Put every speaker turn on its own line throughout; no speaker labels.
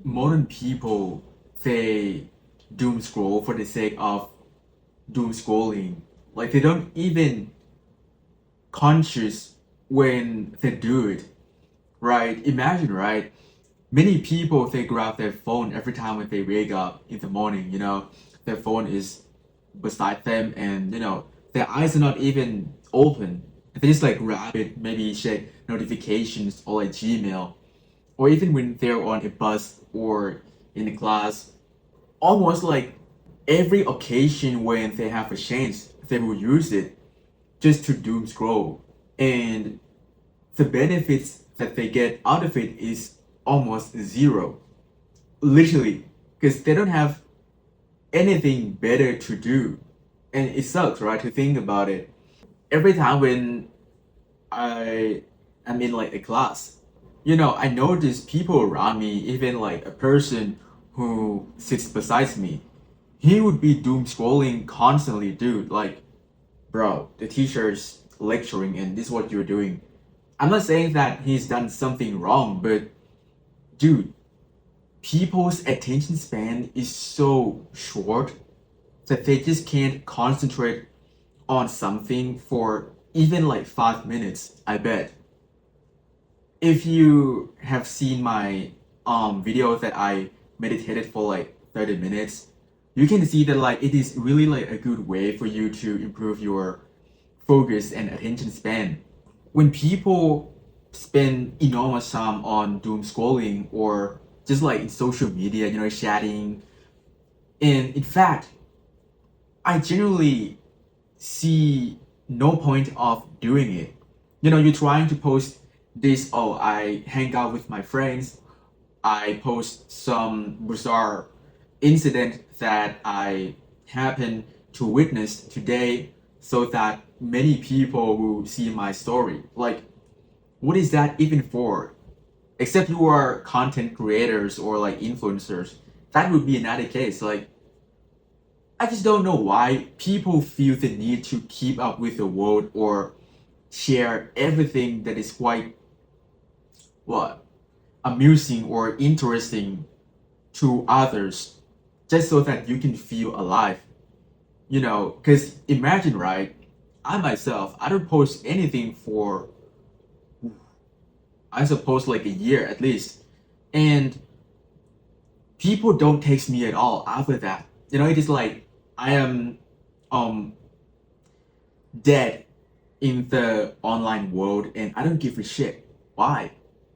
modern people, they doom scroll for the sake of doom scrolling. Like they don't even conscious when they do it, right? Imagine, right? Many people they grab their phone every time when they wake up in the morning. Their phone is beside them, and their eyes are not even open. They just like grab it, maybe check notifications or like Gmail, or even when they're on a bus or in a class, almost like every occasion when they have a chance, they will use it just to doom scroll. And the benefits that they get out of it is almost zero. Literally, because they don't have anything better to do. And it sucks, right, to think about it. Every time when I am in like a class, I notice people around me, even like a person who sits beside me, he would be doom scrolling constantly, dude. Like, bro, the teacher's lecturing and this is what you're doing. I'm not saying that he's done something wrong, but dude, people's attention span is so short that they just can't concentrate on something for even like 5 minutes, I bet. If you have seen my video that I meditated for like 30 minutes, you can see that like it is really like a good way for you to improve your focus and attention span. When people spend enormous time on doom scrolling or just like in social media, chatting, and in fact, I generally see no point of doing it. You're trying to post this, oh, I hang out with my friends, I post some bizarre incident that I happen to witness today so that many people will see my story. Like, what is that even for? Except you are content creators or like influencers. That would be another case. Like, I just don't know why people feel the need to keep up with the world or share everything that is quite what amusing or interesting to others just so that you can feel alive. Because imagine, right? I myself, I don't post anything for, I suppose, like a year at least. And people don't text me at all after that. It is like I am um dead in the online world and I don't give a shit. Why?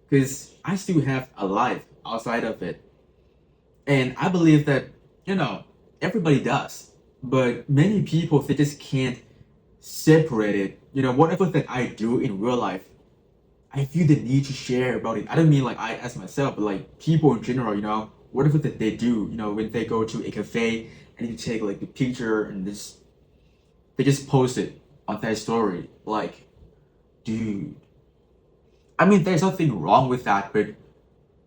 Because I still have a life outside of it. And I believe that, everybody does. But many people, they just can't separate it. Whatever that I do in real life, I feel the need to share about it. I don't mean like I as myself, but like people in general, whatever that they do, when they go to a cafe and you take like a picture and they just post it on their story. Like, dude. I mean, there's nothing wrong with that, but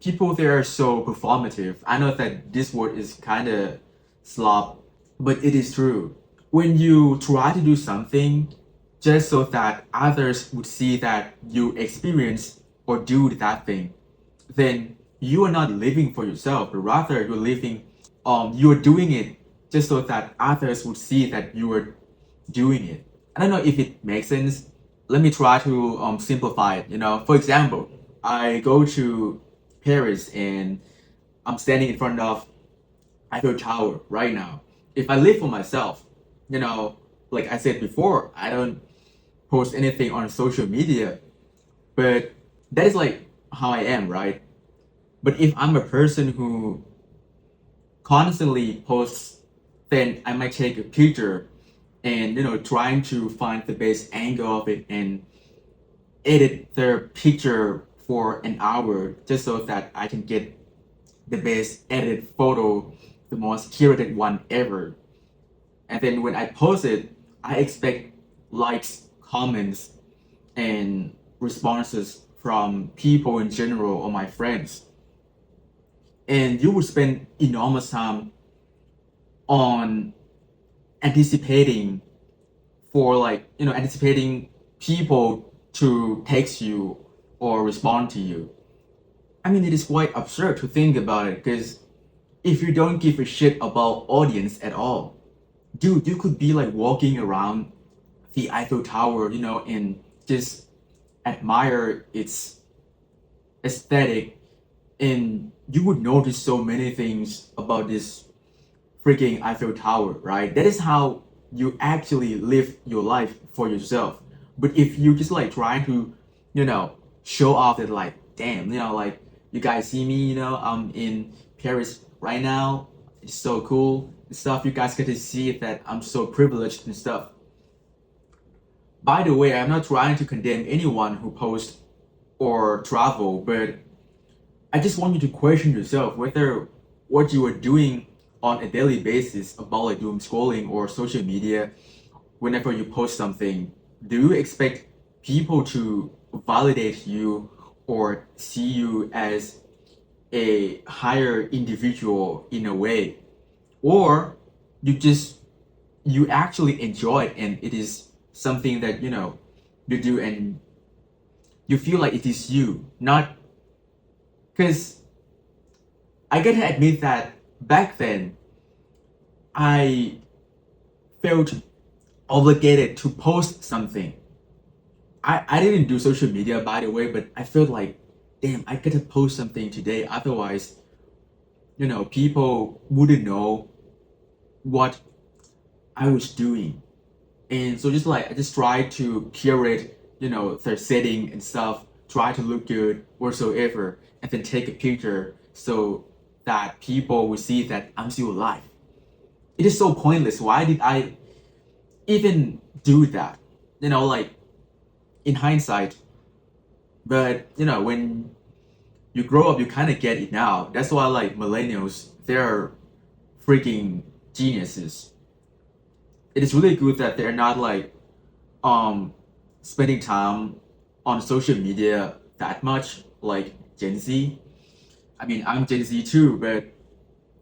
people there are so performative. I know that this word is kind of slop, but it is true. When you try to do something just so that others would see that you experience or do that thing, then you are not living for yourself, but rather you're doing it just so that others would see that you are doing it. I don't know if it makes sense. Let me try to simplify it. For example, I go to Paris and I'm standing in front of Eiffel Tower right now. If I live for myself, like I said before, I don't post anything on social media, but that is like how I am, right? But if I'm a person who constantly posts, then I might take a picture and trying to find the best angle of it and edit the picture for an hour just so that I can get the best edited photo, the most curated one ever. And then when I post it, I expect likes, comments, and responses from people in general or my friends. And you would spend enormous time on anticipating for like, anticipating people to text you or respond to you. I mean, it is quite absurd to think about it because if you don't give a shit about audience at all, dude, you could be like walking around the Eiffel Tower, and just admire its aesthetic, and you would notice so many things about this freaking Eiffel Tower, right? That is how you actually live your life for yourself. But if you just like trying to, you know, show off that like, damn, like you guys see me, I'm in Paris right now. It's so cool and stuff. You guys get to see that I'm so privileged and stuff. By the way, I'm not trying to condemn anyone who posts or travel, but I just want you to question yourself whether what you are doing on a daily basis about like doom scrolling or social media, whenever you post something, do you expect people to validate you or see you as a higher individual in a way? Or you just you actually enjoy it and it is something that you do and you feel like it is you, not because I gotta admit that back then I felt obligated to post something. I didn't do social media by the way, but I felt like, damn, I gotta post something today. Otherwise, people wouldn't know what I was doing. And so just like I just try to curate, their setting and stuff, try to look good whatsoever, and then take a picture so that people will see that I'm still alive. It is so pointless. Why did I even do that? Like in hindsight. But when you grow up, you kind of get it now. That's why like millennials, they're freaking geniuses. It is really good that they're not like um spending time on social media that much like Gen Z. I mean, I'm Gen Z too, but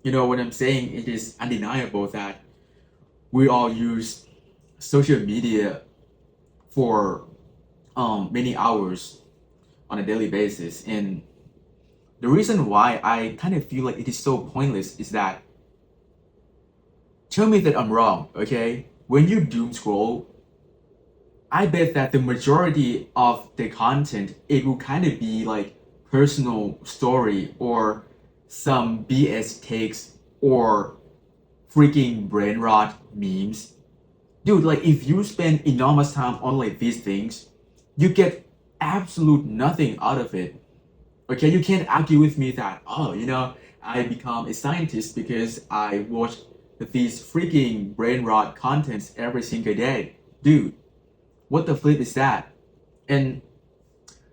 what I'm saying, it is undeniable that we all use social media for many hours on a daily basis. And the reason why I kind of feel like it is so pointless is that, tell me that I'm wrong, okay? When you doom scroll, I bet that the majority of the content, it will kind of be like personal story or some BS takes or freaking brain rot memes. Dude, like if you spend enormous time on like these things, you get absolute nothing out of it. Okay, you can't argue with me that, oh, I become a scientist because I watch these freaking brain rot contents every single day. Dude, what the flip is that? And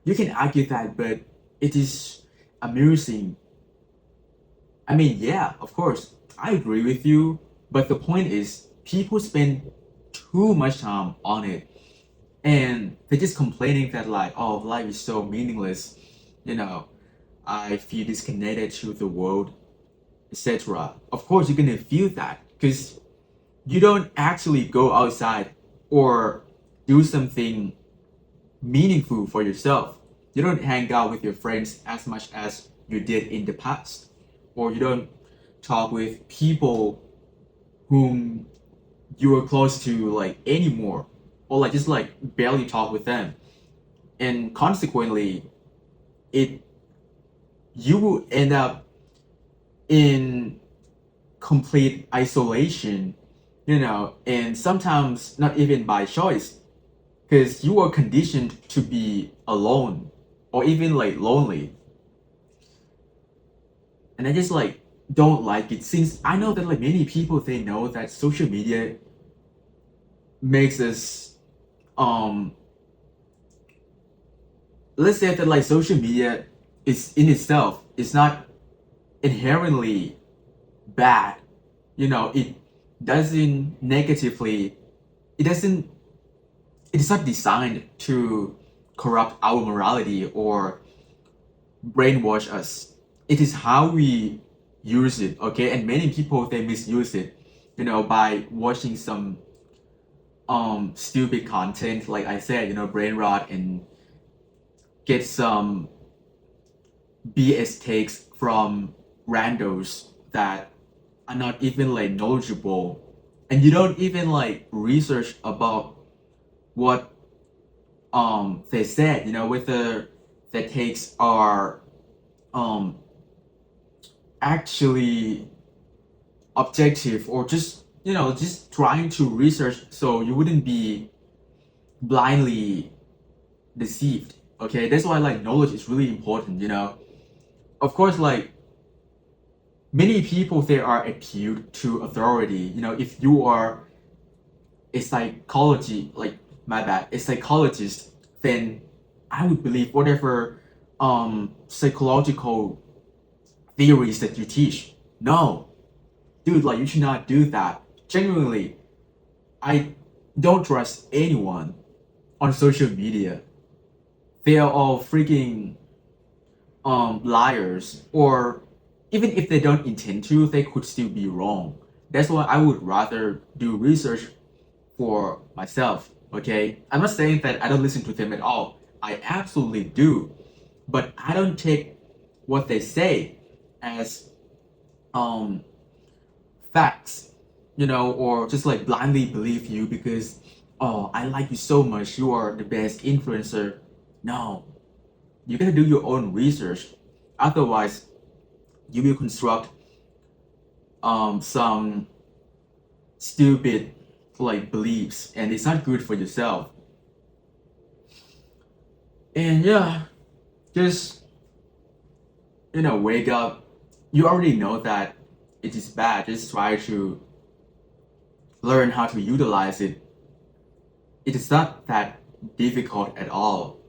you can argue that, but it is amusing. I mean, yeah, of course, I agree with you, but the point is, people spend too much time on it, and they're just complaining that like, oh, life is so meaningless. You know, I feel disconnected to the world, etc. Of course, you're gonna feel that because you don't actually go outside or do something meaningful for yourself. You don't hang out with your friends as much as you did in the past, or you don't talk with people whom you were close to like anymore, or like just like barely talk with them. And consequently, it you will end up in complete isolation, and sometimes not even by choice, because you are conditioned to be alone or even like lonely. And I just like don't like it, since I know that like many people, they know that social media makes us um let's say that like social media is in itself is not inherently bad. It doesn't negatively, it doesn't, it is not designed to corrupt our morality or brainwash us. It is how we use it, okay? And many people, they misuse it, by watching some stupid content, like I said, brain rot, and get some BS takes from randos that are not even like knowledgeable, and you don't even like research about what they said, whether their takes are um actually objective, or just just trying to research so you wouldn't be blindly deceived. Okay, that's why like knowledge is really important. Of course, like many people, they are appealed to authority. If you are a psychology like my bad a psychologist, then I would believe whatever psychological theories that you teach. No, dude, like you should not do that. Genuinely, I don't trust anyone on social media. They are all freaking liars, or even if they don't intend to, they could still be wrong. That's why I would rather do research for myself. Okay, I'm not saying that I don't listen to them at all. I absolutely do, but I don't take what they say as um facts, or just like blindly believe you because, oh, I like you so much, you are the best influencer. No, you gotta do your own research. Otherwise, you will construct some stupid like beliefs, and it's not good for yourself. And yeah, just wake up. You already know that it is bad. Just try to learn how to utilize it. It is not that difficult at all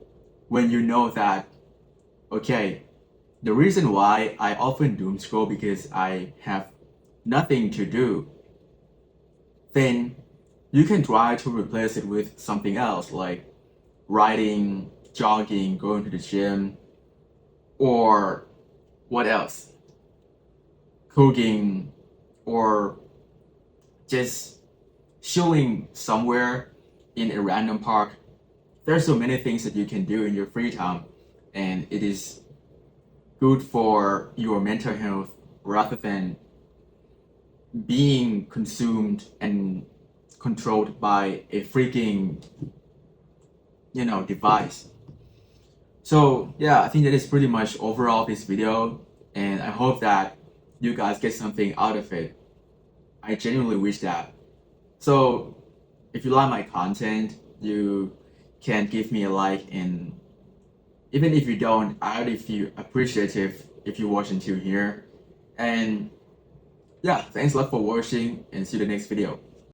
when you know that, okay, the reason why I often doom scroll because I have nothing to do, then you can try to replace it with something else like riding, jogging, going to the gym, or what else? Cooking, or just chilling somewhere in a random park. There's so many things that you can do in your free time, and it is good for your mental health rather than being consumed and controlled by a freaking device. So yeah, I think that is pretty much overall this video, and I hope that you guys get something out of it. I genuinely wish that. So if you like my content, you can give me a like, and even if you don't, I would feel appreciative if you watch until here. And yeah, thanks a lot for watching, and see you in the next video.